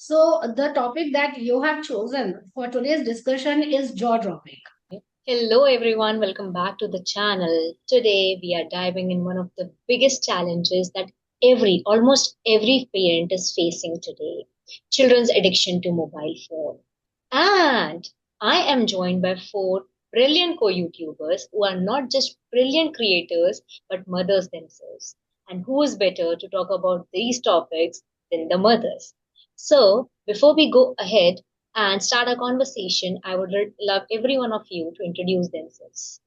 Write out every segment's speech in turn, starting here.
So, the topic that you have chosen for today's discussion is jaw dropping. Hello everyone, welcome back to the channel. Today we are diving in one of the biggest challenges that almost every parent is facing today. Children's addiction to mobile phone. And I am joined by four brilliant co-YouTubers who are not just brilliant creators but mothers themselves. And who is better to talk about these topics than the mothers? So, before we go ahead, and start a conversation, I would love every one of you to introduce themselves.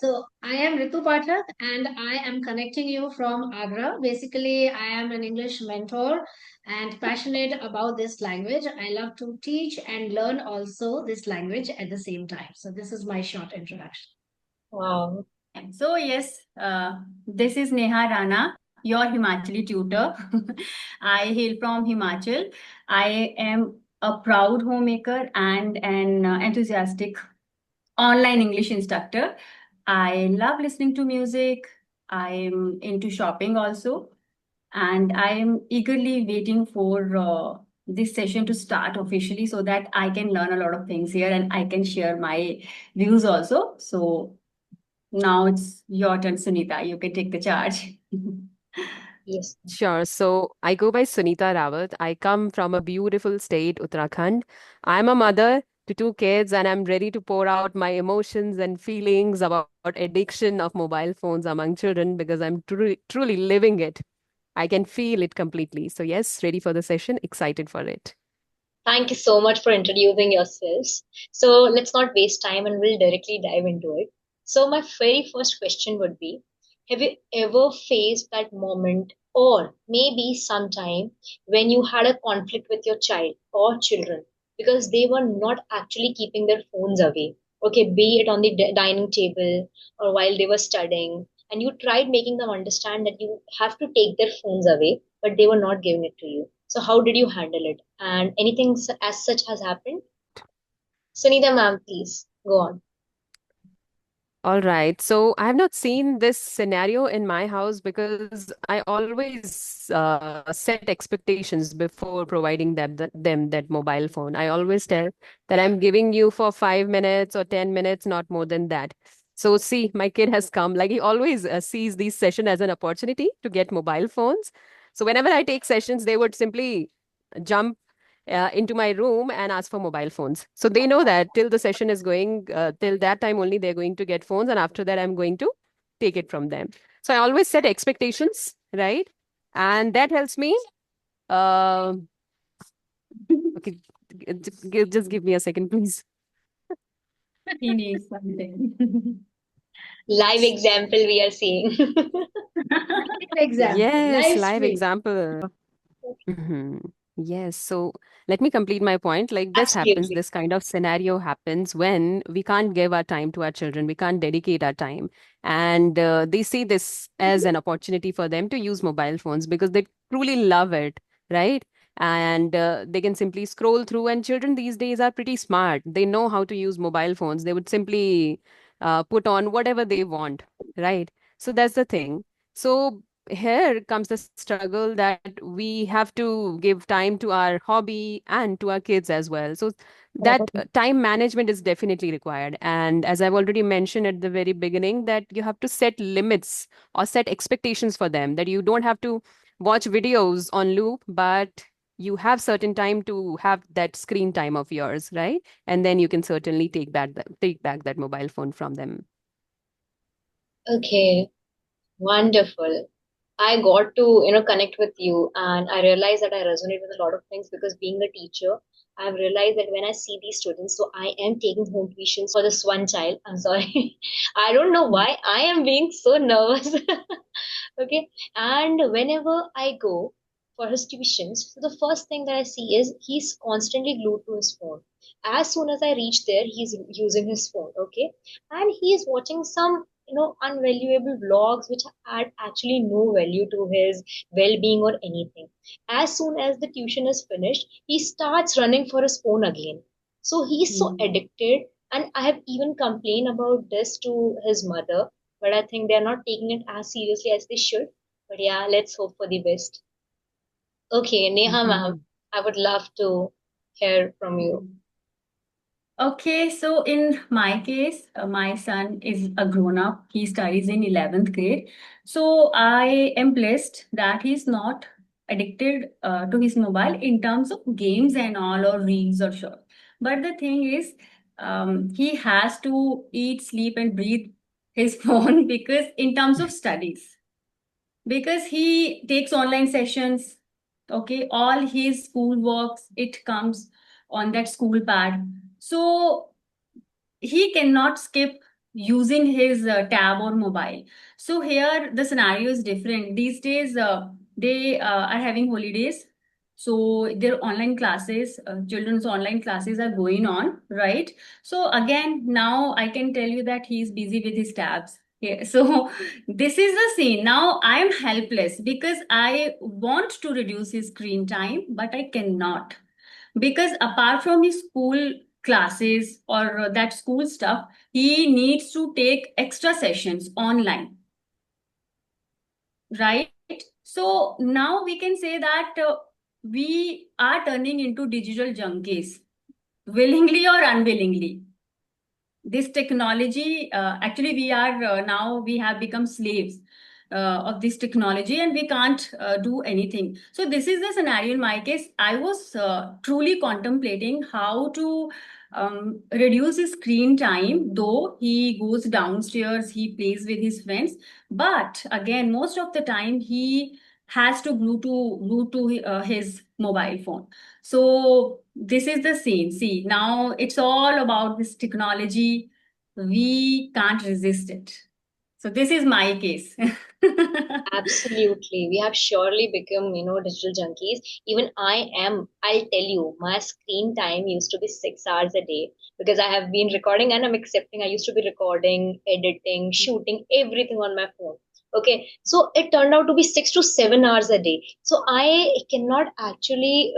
So, I am Ritu Pathak and I am connecting you from Agra. Basically, I am an English mentor and passionate about this language. I love to teach and learn also this language at the same time. So, this is my short introduction. Wow. So yes, this is Neha Rana, your Himachali tutor. I hail from Himachal. I am a proud homemaker and an enthusiastic online English instructor. I love listening to music. I'm into shopping also, and I am eagerly waiting for this session to start officially so that I can learn a lot of things here and I can share my views also. So now it's your turn, Sunita. You can take the charge. Yes. Sure. So I go by Sunita Rawat. I come from a beautiful state, Uttarakhand. I'm a mother to two kids, and I'm ready to pour out my emotions and feelings about addiction of mobile phones among children because I'm truly living it. I can feel it completely. So yes, ready for the session, excited for it. Thank you so much for introducing yourselves. So let's not waste time and we'll directly dive into it. So, my very first question would be, have you ever faced that moment, or maybe sometime, when you had a conflict with your child or children because they were not actually keeping their phones away? Okay, be it on the dining table or while they were studying, and you tried making them understand that you have to take their phones away, but they were not giving it to you. So how did you handle it? And anything as such has happened? Sunita ma'am, please go on. All right. So I have not seen this scenario in my house because I always set expectations before providing them that mobile phone. I always tell that I'm giving you for 5 minutes or 10 minutes, not more than that. So see, my kid has come. Like he always sees these session as an opportunity to get mobile phones. So whenever I take sessions, they would simply jump into my room and ask for mobile phones. So they know that till the session is going, till that time only they're going to get phones, and after that I'm going to take it from them. So I always set expectations, right? And that helps me. Um okay, just give me a second, please. He needs something. Live example we are seeing. Example, Yes, live live stream. example. hmm Yes. So let me complete my point. Like this happens, Absolutely. this kind of scenario happens when we can't give our time to our children. We can't dedicate our time. And they see this as an opportunity for them to use mobile phones because they truly love it, right? And they can simply scroll through. And children these days are pretty smart. They know how to use mobile phones. They would simply put on whatever they want, right? So that's the thing. So here comes the struggle that we have to give time to our hobby and to our kids as well. So that time management is definitely required. And as I've already mentioned at the very beginning, that you have to set limits or set expectations for them, that you don't have to watch videos on loop, but you have certain time to have that screen time of yours, right? And then you can certainly take back that mobile phone from them. Okay, wonderful. I got to, connect with you, and I realized that I resonate with a lot of things because being a teacher, I've realized that when I see these students, so I am taking home tuitions for this one child. I'm sorry. I don't know why I am being so nervous. Okay. And whenever I go for his tuitions, so the first thing that I see is he's constantly glued to his phone. As soon as I reach there, he's using his phone. Okay. And he is watching some unvaluable vlogs which add actually no value to his well-being or anything. As soon as the tuition is finished, he starts running for his phone again. So he's so Mm. addicted, and I have even complained about this to his mother, but I think they're not taking it as seriously as they should. But yeah, let's hope for the best. Okay, Neha ma'am, Mhm. I would love to hear from you. Okay, so in my case, my son is a grown up. He studies in 11th grade. So I am blessed that he's not addicted to his mobile in terms of games and all, or reels or short. But the thing is, he has to eat, sleep, and breathe his phone because in terms of studies, because he takes online sessions. Okay, all his school works, it comes on that school pad. So he cannot skip using his tab or mobile. So here the scenario is different. These days, they are having holidays. So their online classes, children's online classes are going on, right? So again, now I can tell you that he's busy with his tabs. Yeah. So this is the scene. Now I am helpless because I want to reduce his screen time, but I cannot, because apart from his school classes or that school stuff, he needs to take extra sessions online, right? So now we can say that we are turning into digital junkies, willingly or unwillingly. This technology, actually we are now, we have become slaves of this technology, and we can't do anything. So this is the scenario. In my case, I was truly contemplating how to reduce his screen time, though he goes downstairs, he plays with his friends, but again, most of the time he has to glue to his mobile phone. So this is the scene. See, now it's all about this technology. We can't resist it. So this is my case. Absolutely. We have surely become, digital junkies. Even I'll tell you, my screen time used to be 6 hours a day because I have been recording and I'm accepting. I used to be recording, editing, shooting, everything on my phone. Okay. So it turned out to be 6 to 7 hours a day. So I cannot actually,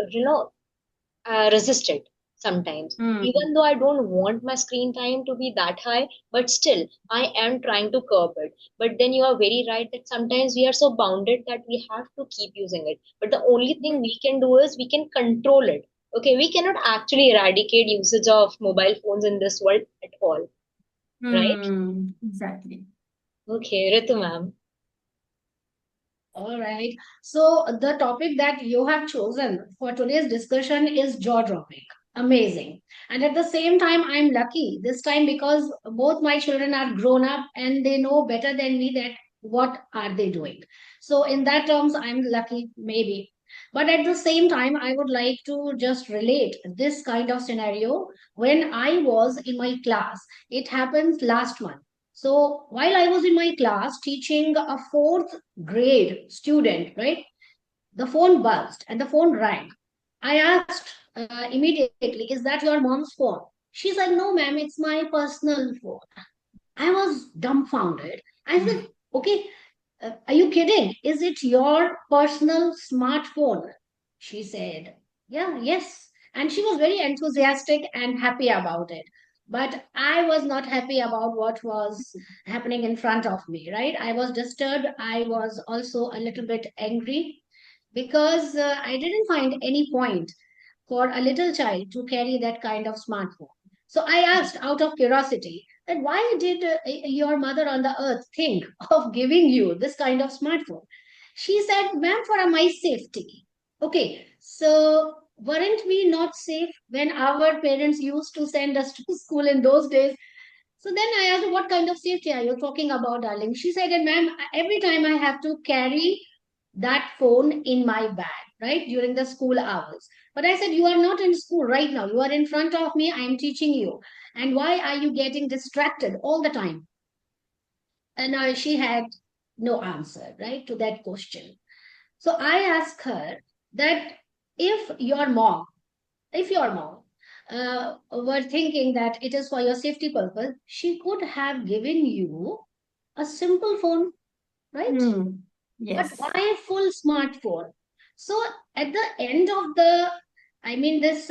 resist it sometimes. Hmm. Even though I don't want my screen time to be that high, but still, I am trying to curb it. But then you are very right that sometimes we are so bounded that we have to keep using it. But the only thing we can do is we can control it. Okay, we cannot actually eradicate usage of mobile phones in this world at all, right? Exactly. Okay, Ritu ma'am. All right. So the topic that you have chosen for today's discussion is jaw-dropping. Amazing. And at the same time, I'm lucky this time because both my children are grown up and they know better than me that what are they doing. So in that terms, I'm lucky, maybe. But at the same time, I would like to just relate this kind of scenario when I was in my class. It happened last month. So while I was in my class teaching a fourth grade student, right, the phone buzzed and the phone rang. I asked immediately, "Is that your mom's phone?" She said, "No, ma'am, it's my personal phone." I was dumbfounded. I said, "Okay, are you kidding? Is it your personal smartphone?" She said, "Yeah, yes." And she was very enthusiastic and happy about it. But I was not happy about what was happening in front of me, right? I was disturbed. I was also a little bit angry because I didn't find any point for a little child to carry that kind of smartphone. So I asked out of curiosity that why did your mother on the earth think of giving you this kind of smartphone? She said, "Ma'am, for my safety." Okay, so weren't we not safe when our parents used to send us to school in those days? So then I asked her, "What kind of safety are you talking about, darling?" She said, "And ma'am, every time I have to carry that phone in my bag, right, during the school hours." But I said, "You are not in school right now. You are in front of me. I am teaching you. And why are you getting distracted all the time?" And she had no answer, right, to that question. So I asked her that if your mom were thinking that it is for your safety purpose, she could have given you a simple phone, right? But Yes. why a full smartphone? So at the end of this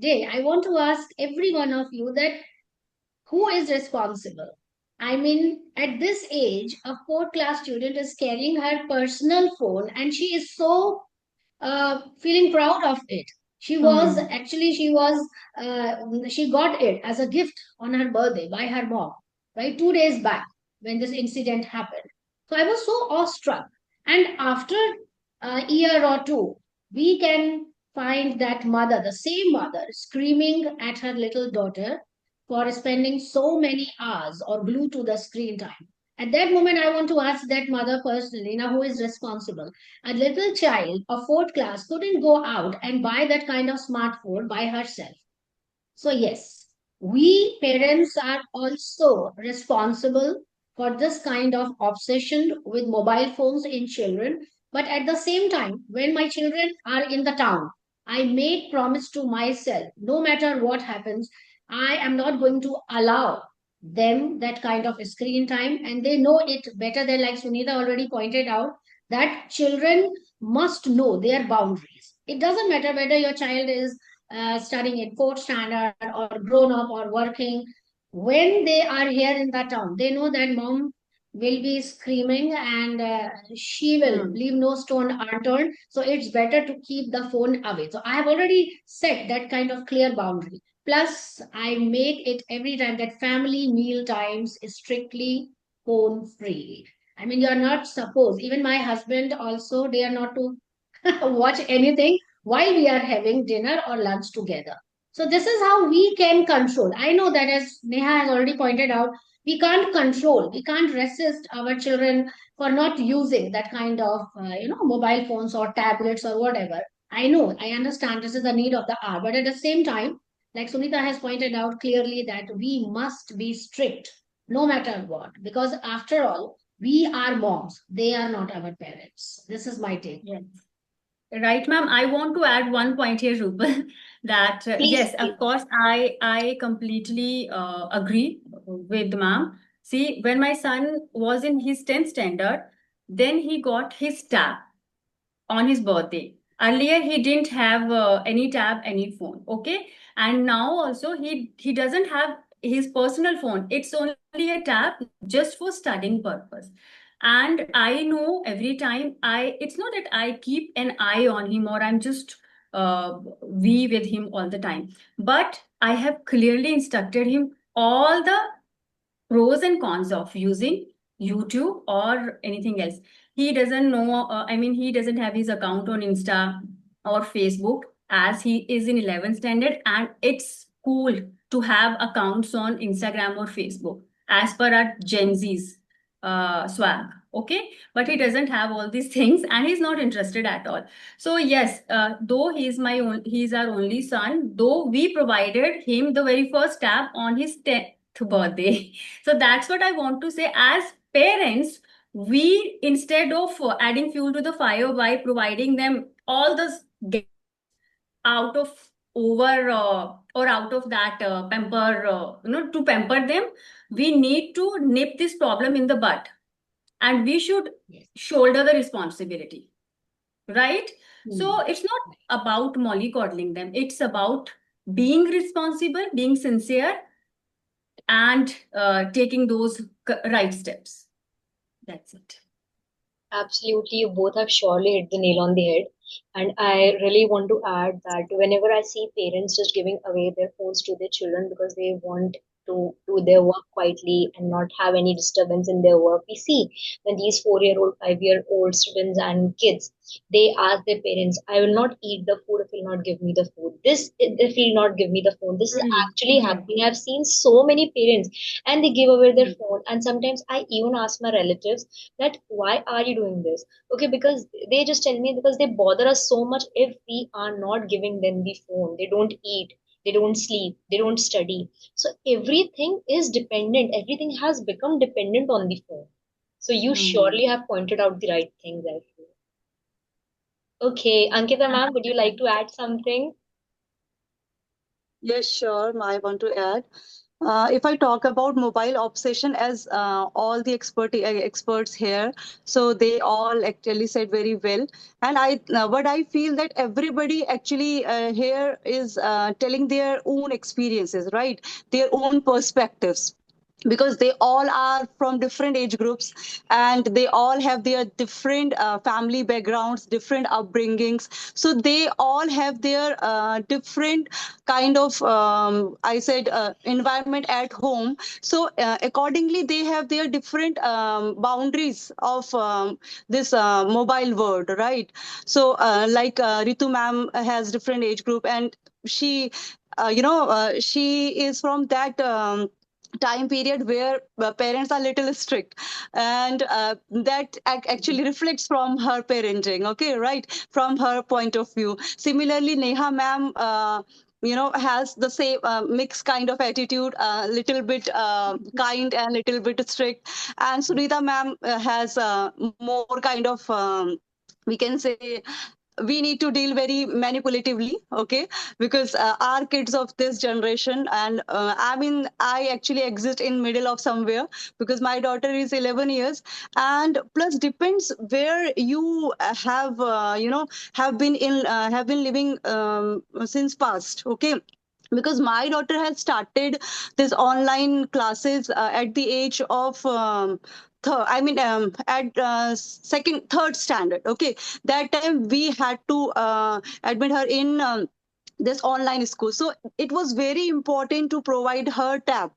day, I want to ask every one of you that who is responsible? I mean, at this age, a fourth class student is carrying her personal phone and she is so feeling proud of it. She was Hmm. actually, she got it as a gift on her birthday by her mom, right? 2 days back when this incident happened. So I was so awestruck. And after a year or two, we can find that mother, the same mother, screaming at her little daughter for spending so many hours or glued to the screen time. At that moment, I want to ask that mother personally, now who is responsible? A little child of fourth class couldn't go out and buy that kind of smartphone by herself. So, yes, we parents are also responsible for this kind of obsession with mobile phones in children. But at the same time, when my children are in the town, I make promise to myself, no matter what happens, I am not going to allow them that kind of screen time. And they know it better than, like Sunita already pointed out, that children must know their boundaries. It doesn't matter whether your child is studying in fourth standard or grown up or working. When they are here in the town, they know that mom will be screaming and she will Hmm. leave no stone unturned. So it's better to keep the phone away. So I have already set that kind of clear boundary. Plus, I make it every time that family meal times is strictly phone free. I mean, you are not supposed, even my husband also, they are not to watch anything while we are having dinner or lunch together. So this is how we can control. I know that as Neha has already pointed out, we can't control, we can't resist our children for not using that kind of mobile phones or tablets or whatever. I know, I understand this is the need of the hour, but at the same time, like Sunita has pointed out clearly, that we must be strict no matter what, because after all, we are moms, they are not our parents. This is my take. Yes. Right, ma'am. I want to add one point here, Rupal, that Please, yes, please. of course, I completely agree with ma'am. See, when my son was in his 10th standard, then he got his tab on his birthday. Earlier, he didn't have any tab, any phone. Okay, and now also he doesn't have his personal phone. It's only a tab just for studying purpose. And I know every time it's not that I keep an eye on him or I'm just we with him all the time, but I have clearly instructed him all the pros and cons of using YouTube or anything else. He doesn't know, I mean, he doesn't have his account on Insta or Facebook as he is in 11th standard, and it's cool to have accounts on Instagram or Facebook as per our Gen Z's swag. Okay, but he doesn't have all these things and he's not interested at all. So yes, though he's our only son, though we provided him the very first tab on his 10th birthday. So that's what I want to say. As parents, we, instead of adding fuel to the fire by providing them all the gadgets out of over or out of that pamper, to pamper them, we need to nip this problem in the bud, and we should Yes. shoulder the responsibility, right? So Hmm. it's not about mollycoddling them. It's about being responsible, being sincere, and taking those right steps. That's it. Absolutely, you both have surely hit the nail on the head. And I really want to add that whenever I see parents just giving away their phones to their children because they want to do their work quietly and not have any disturbance in their work, we see when these 4-year-old, 5-year-old students and kids, they ask their parents, I will not eat the food if you'll not give me the food. This, if you'll not give me the phone. This is actually Yeah. happening. I've seen so many parents and they give away their Mm. phone. And sometimes I even ask my relatives that why are you doing this? Okay, because they just tell me because they bother us so much if we are not giving them the phone. They don't eat, they don't sleep, they don't study. So everything is dependent, everything has become dependent on the phone. So you Mm. surely have pointed out the right things, I feel. Okay, Ankita ma'am, would you like to add something? Yes, sure. I want to add. If I talk about mobile obsession, as all the experts here, so they all actually said very well. And what I feel that everybody actually here is telling their own experiences, right? Their own perspectives. because they all are from different age groups, and they all have their different family backgrounds, different upbringings. So they all have their different kind of I said environment at home. So accordingly they have their different boundaries of this mobile world, right? So like Ritu ma'am has different age group, and she she is from that time period where parents are little strict, and that actually reflects from her parenting, okay, right, from her point of view. Similarly, Neha ma'am has the same mixed kind of attitude, a little bit kind and little bit strict. And Sunita ma'am has more kind of we can say we need to deal very manipulatively, okay, because our kids of this generation, and I mean I actually exist in middle of somewhere, because my daughter is 11 years. And plus depends where you have been living since past, okay, because my daughter has started this online classes at the age of at second, third standard. Okay, that time we had to admit her in this online school. So it was very important to provide her tab,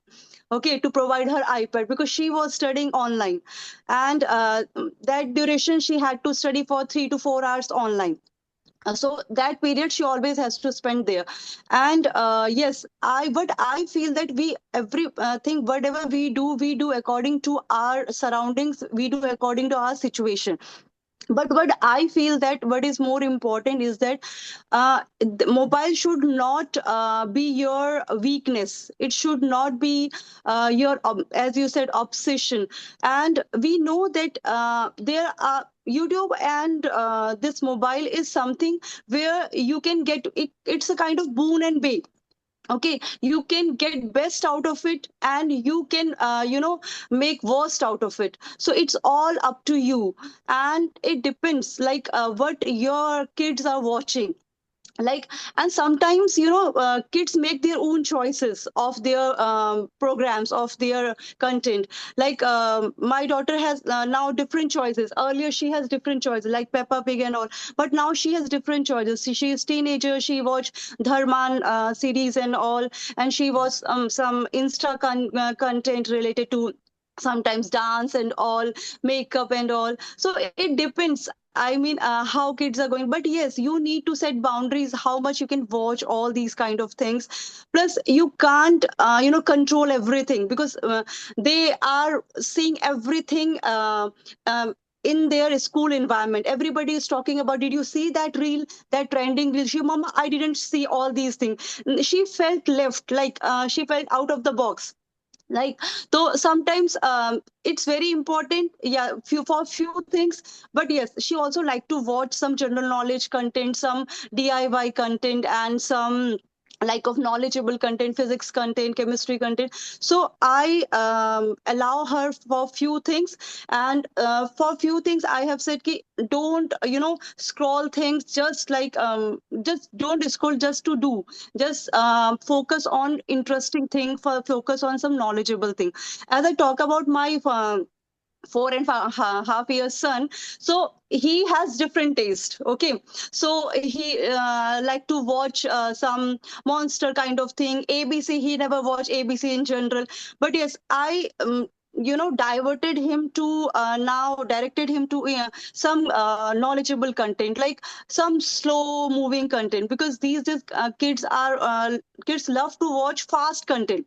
okay, to provide her iPad, because she was studying online, and that duration she had to study for 3 to 4 hours online. So that period she always has to spend there. And yes, I feel that we every thing whatever we do according to our surroundings, we do according to our situation. But what I feel that what is more important is that the mobile should not be your weakness. It should not be your as you said, obsession. And we know that there are YouTube and this mobile is something where you can get it. It's a kind of boon and bane, okay. You can get best out of it, and you can make worst out of it. So it's all up to you. And it depends like what your kids are watching, like. And sometimes kids make their own choices of their programs, of their content. Like my daughter has now different choices. Earlier she has different choices like Peppa Pig and all, but now she has different choices. She is teenager, she watch Dharman series and all, and she was some content related to sometimes dance and all, makeup and all. So it depends. I mean, how kids are going. But yes, you need to set boundaries how much you can watch all these kind of things. Plus, you can't, control everything, because they are seeing everything. In their school environment, everybody is talking about, did you see that reel, that trending reel? She, mama, I didn't see all these things. She felt left, like she felt out of the box, like. So sometimes it's very important, yeah, for few things. But yes, she also like to watch some general knowledge content, some DIY content, and some like of knowledgeable content, physics content, chemistry content. So I allow her for few things. And for few things I have said ki, don't scroll things, just like just don't scroll just to do. Just focus on interesting thing, for focus on some knowledgeable thing. As I talk about my 4.5 years son, so he has different taste, okay. So he like to watch some monster kind of thing, ABC. He never watched ABC in general. But yes, I diverted him to now directed him to some knowledgeable content, like some slow moving content, because these days kids love to watch fast content.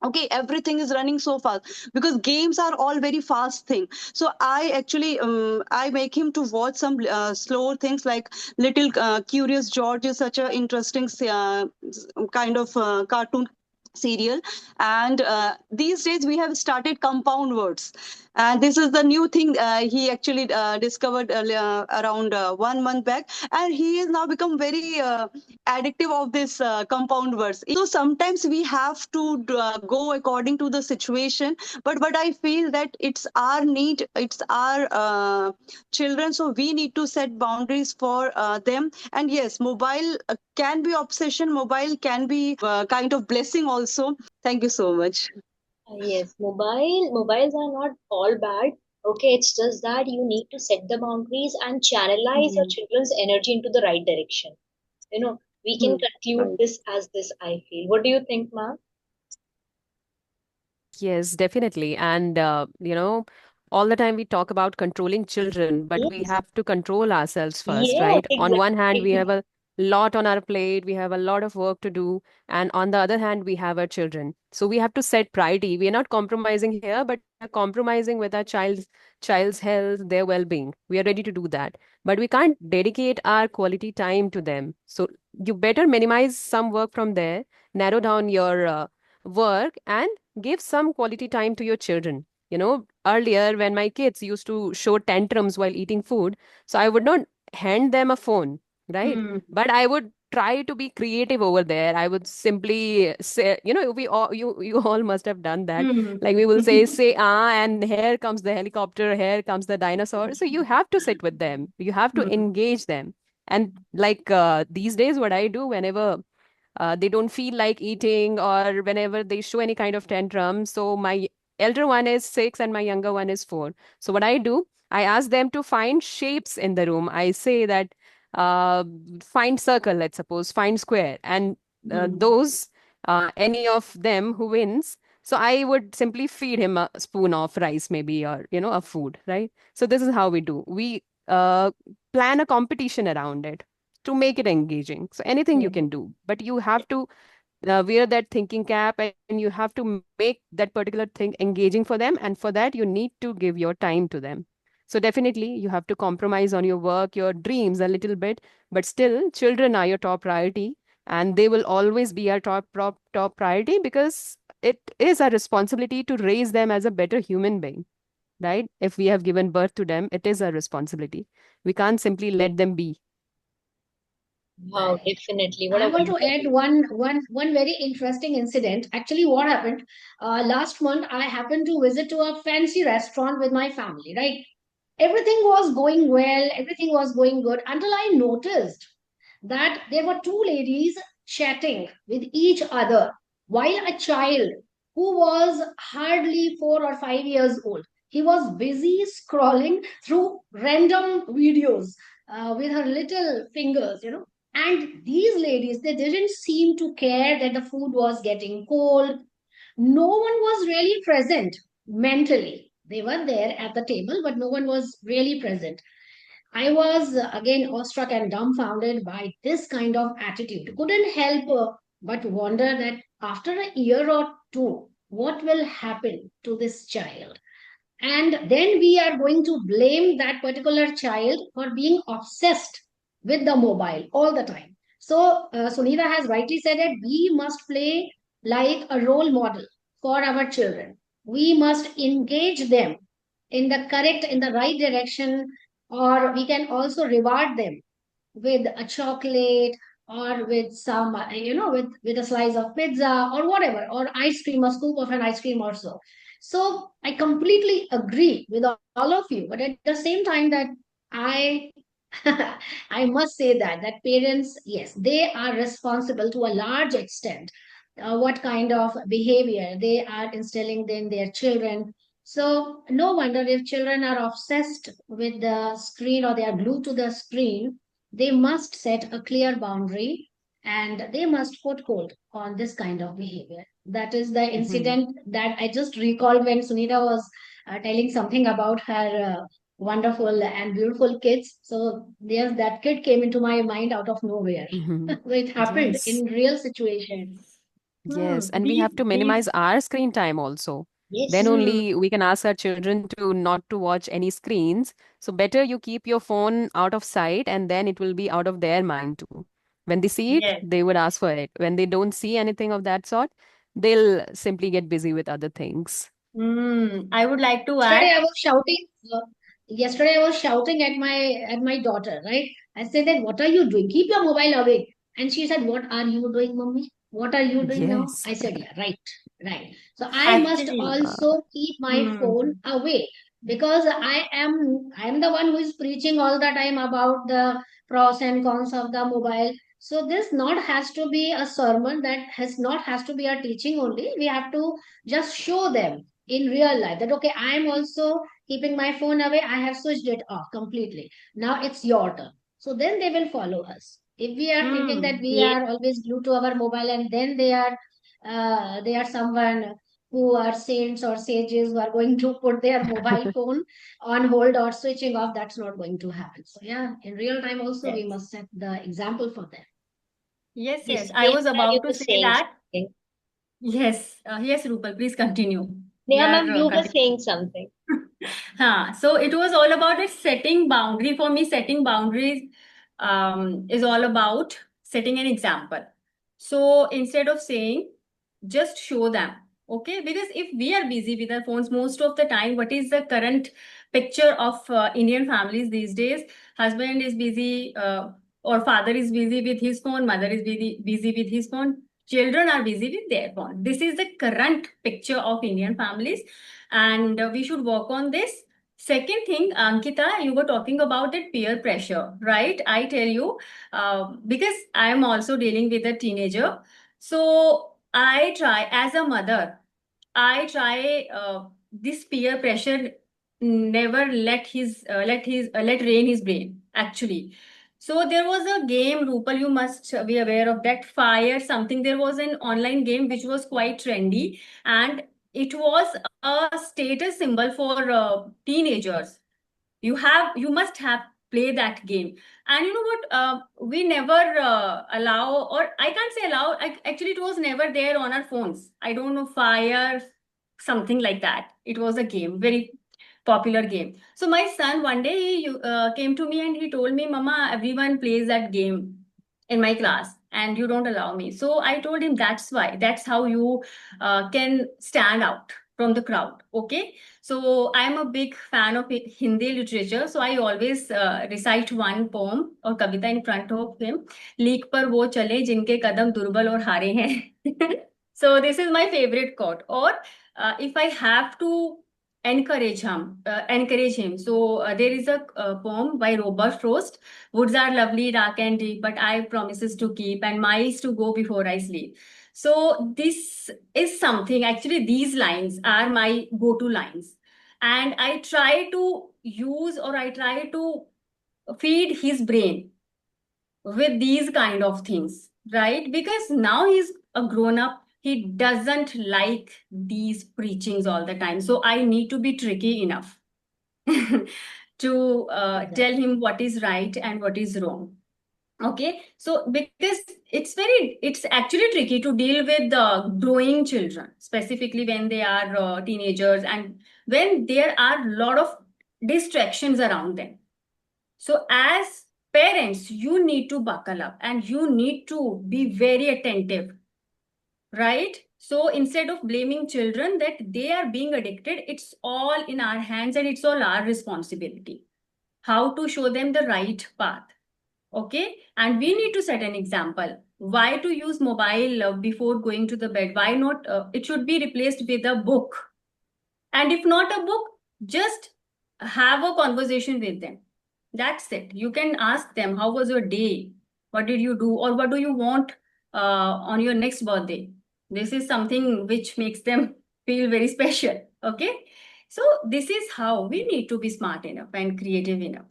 Okay, everything is running so fast, because games are all very fast thing. So I actually I make him to watch some slow things, like little Curious George is such a interesting kind of cartoon serial. And these days we have started compound words, and this is the new thing he actually discovered around 1 month back. And he has now become very addictive of this compound words. So sometimes we have to go according to the situation. But I feel that it's our need, it's our children, so we need to set boundaries for them. And yes, mobile can be obsession, mobile can be kind of blessing also. Thank you so much. Yes, mobiles are not all bad. Okay, it's just that you need to set the boundaries and channelize your Hmm. children's energy into the right direction. We can Hmm. conclude Right. this as this, I feel. What do you think, ma'am? Yes, definitely. And, all the time we talk about controlling children, but we Yes, have to control ourselves first, yes, right? On one hand, we exactly. have a lot on our plate, we have a lot of work to do. And on the other hand, we have our children. So we have to set priority. We are not compromising here, but we are compromising with our child's health, their well-being. We are ready to do that. But we can't dedicate our quality time to them. So you better minimize some work from there, narrow down your work, and give some quality time to your children. Earlier when my kids used to show tantrums while eating food, so I would not hand them a phone, right? Hmm. But I would try to be creative over there. I would simply say, we all you all must have done that. Hmm. Like we will say ah, and here comes the helicopter, here comes the dinosaur. So you have to sit with them. You have to Hmm. engage them. And like these days, what I do whenever they don't feel like eating or whenever they show any kind of tantrum. So my elder one is 6 and my younger one is 4. So what I do, I ask them to find shapes in the room. I say that uh, find circle, let's suppose, find square, and Hmm. those any of them who wins. So I would simply feed him a spoon of rice, maybe, or a food, right? So this is how we do. We plan a competition around it to make it engaging. So anything you Yeah. can do, but you have to wear that thinking cap, and you have to make that particular thing engaging for them. And for that, you need to give your time to them. So definitely, you have to compromise on your work, your dreams a little bit, but still, children are your top priority, and they will always be our top priority because it is our responsibility to raise them as a better human being, right? If we have given birth to them, it is our responsibility. We can't simply let them be. Wow, definitely. What a I want to add wonderful. one very interesting incident. Actually, what happened last month? I happened to visit to a fancy restaurant with my family. Right, everything was going well, everything was going good until I noticed that there were two ladies chatting with each other while a child who was hardly 4 or 5 years old, he was busy scrolling through random videos with her little fingers, and these ladies, they didn't seem to care that the food was getting cold. No one was really present mentally. They were there at the table, but no one was really present. I was again awestruck and dumbfounded by this kind of attitude. Couldn't help but wonder that after a year or two, what will happen to this child? And then we are going to blame that particular child for being obsessed with the mobile all the time. So Sunita has rightly said that we must play like a role model for our children. We must engage them in the right direction, or we can also reward them with a chocolate, or with some with a slice of pizza or whatever, or ice cream, a scoop of an ice cream or so. So I completely agree with all of you, but at the same time that I I must say that parents, yes, they are responsible to a large extent what kind of behavior they are instilling in their children. So no wonder if children are obsessed with the screen or they are glued to the screen, they must set a clear boundary and they must put hold on this kind of behavior. That is the Mhm. incident that I just recalled when Sunita was telling something about her wonderful and beautiful kids. So yes, that kid came into my mind out of nowhere. Mhm. It happened Yes. in real situation. Yes. Yes, and we These have to minimize these our screen time also. Then Yes. hmm. only we can ask our children to not to watch any screens. So better you keep your phone out of sight, and then it will be out of their mind too. When they see it, Yes. they would ask for it. When they don't see anything of that sort, they'll simply get busy with other things. I would like to Yesterday add. I was shouting. Yesterday I was shouting at my daughter. Right, I said that what are you doing? Keep your mobile away. And she said, "What are you doing, mommy? What are you doing now?" Yes. I said, "Yeah, right, right." So I must Actually, Uh, also keep my hmm. phone away because I am the one who is preaching all the time about the pros and cons of the mobile. So this not has to be a sermon, that has to be a teaching only. We have to just show them in real life that okay, I am also keeping my phone away. I have switched it off completely. Now it's your turn. So then they will follow us. If we are thinking that we Yes, are always glued to our mobile and then they are someone who are saints or sages who are going to put their mobile phone on hold or switching off, that's not going to happen. So yeah, in real time also we Yes. must set the example for them. Yes, yes. yes. I Neha, was you about to were say saying that. something. Yes. Yes, Rupal, please continue. We Neha, are ma'am, you were continuing. saying something. So it was all about it setting boundary. For me, setting boundaries is all about setting an example. So instead of saying, just show them. Okay, because if we are busy with our phones most of the time, what is the current picture of Indian families these days? Husband is busy, or father is busy with his phone, mother is busy with his phone, children are busy with their phone. This is the current picture of Indian families, and we should work on this. Second thing, Ankita, you were talking about that peer pressure, right? I tell you, because I am also dealing with a teenager, so I try as a mother, I try this peer pressure never let rain his brain actually. So there was a game, Rupal, you must be aware of that, Fire something. There was an online game which was quite trendy, and it was a status symbol for teenagers. You must have played that game. And you know what, we never allow, or I can't say allow, actually it was never there on our phones. I don't know, Fire something like that. It was a game, very popular game. So my son one day he came to me and he told me, Mama, everyone plays that game in my class and you don't allow me. So I told him, that's why, that's how you can stand out from the crowd. Okay, so I am a big fan of Hindi literature. So I always recite one poem or kavita in front of him. Leak पर वो चले जिनके कदम दुर्बल और हारे हैं. So this is my favorite quote. Or if I have to encourage him. So there is a poem by Robert Frost. Woods are lovely, dark and deep, but I promises to keep and miles to go before I sleep. So this is something, actually these lines are my go-to lines. And I try to use, or I try to feed his brain with these kind of things, right? Because now he's a grown up, he doesn't like these preachings all the time. So I need to be tricky enough to Exactly. tell him what is right and what is wrong. Okay, so because it's actually tricky to deal with the growing children, specifically when they are teenagers and when there are a lot of distractions around them. So as parents, you need to buckle up and you need to be very attentive, right? So instead of blaming children that they are being addicted, it's all in our hands and it's all our responsibility. How to show them the right path. Okay, and we need to set an example. Why to use mobile before going to the bed? Why not? It should be replaced with a book. And if not a book, just have a conversation with them. That's it. You can ask them, how was your day? What did you do? Or what do you want on your next birthday? This is something which makes them feel very special. Okay. So this is how we need to be smart enough and creative enough.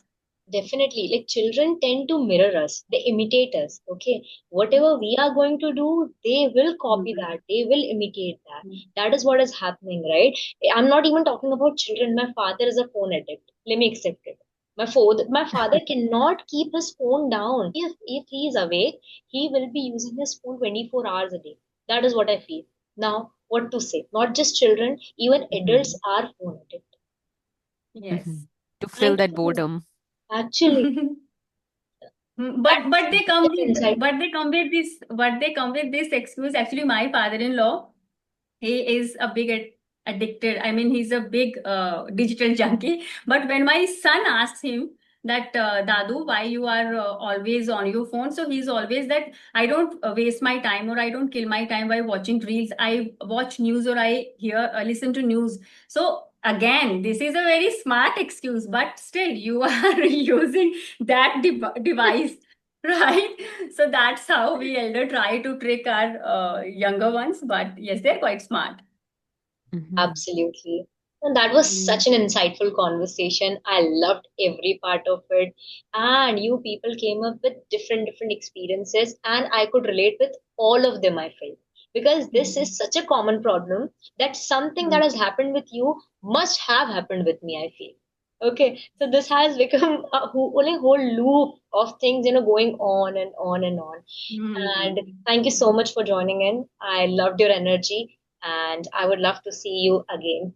Definitely, like children tend to mirror us, they imitate us. Okay, whatever we are going to do, they will copy Mhm. that, they will imitate that. That is what is happening, right? I'm not even talking about children. My father is a phone addict. Let me accept it. My father cannot keep his phone down. If he is awake, he will be using his phone 24 hours a day. That is what I feel. Now, what to say? Not just children, even adults are phone addict. Yes. To fill And that boredom. actually, But that's they come the with insight. they come with this excuse. Actually, my father-in-law, he is a big addicted. I mean, he's a big digital junkie. But when my son asks him that, Dadu, why you are always on your phone? So he's always that, I don't waste my time or I don't kill my time by watching reels. I watch news or I listen to news. So again, this is a very smart excuse, but still you are using that device Right? So that's how we elder try to trick our younger ones. But yes, they're quite smart. Mhm. Absolutely. And that was such an insightful conversation. I loved every part of it. And you people came up with different experiences, and I could relate with all of them, I felt. Because this is such a common problem that something that has happened with you must have happened with me, I feel. Okay, so this has become a whole loop of things, going on and on and on. And Hmm. thank you so much for joining in. I loved your energy and I would love to see you again.